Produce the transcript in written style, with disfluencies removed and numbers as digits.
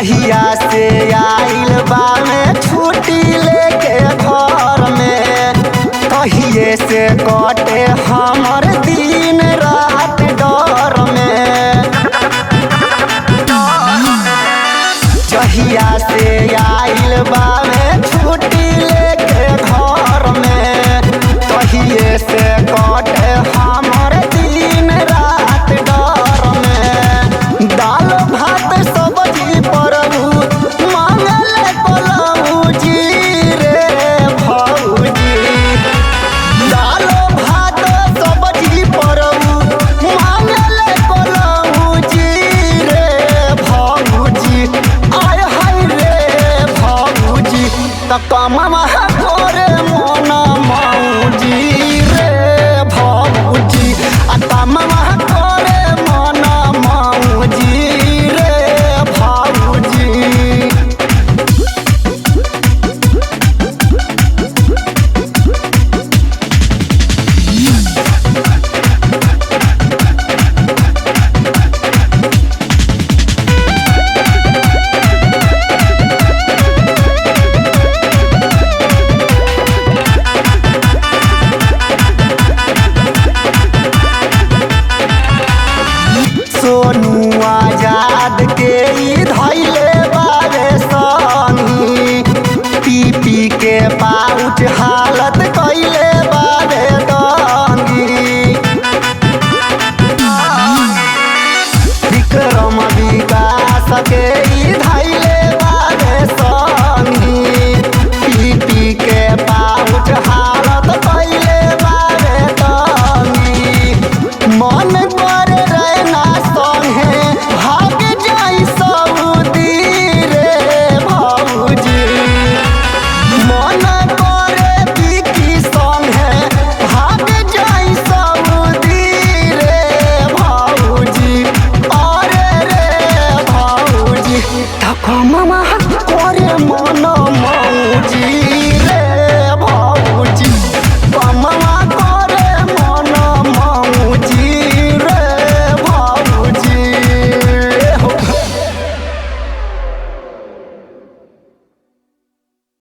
जहिया से आइल बा में छुट्टी लेके घर में, तहिए से कटे हमर दिन रात डर में। जहिया से आइल बा में छुट्टी लेके घर में, तहिए से कटे हमर दिन रात डर में। दाल भात सब्जी परबू मांगल पलौजी रे भौजी, दाल भात सब्जी परबू मांगल पलौजी रे भौजी। आय हाय रे भौजी त कमवा करे मन मौजी रे भौजी, आ कमवा करे मन मौजी रे भौजी। सोनू आजाद के ई धैले बारे संगी, पी पी के पाउच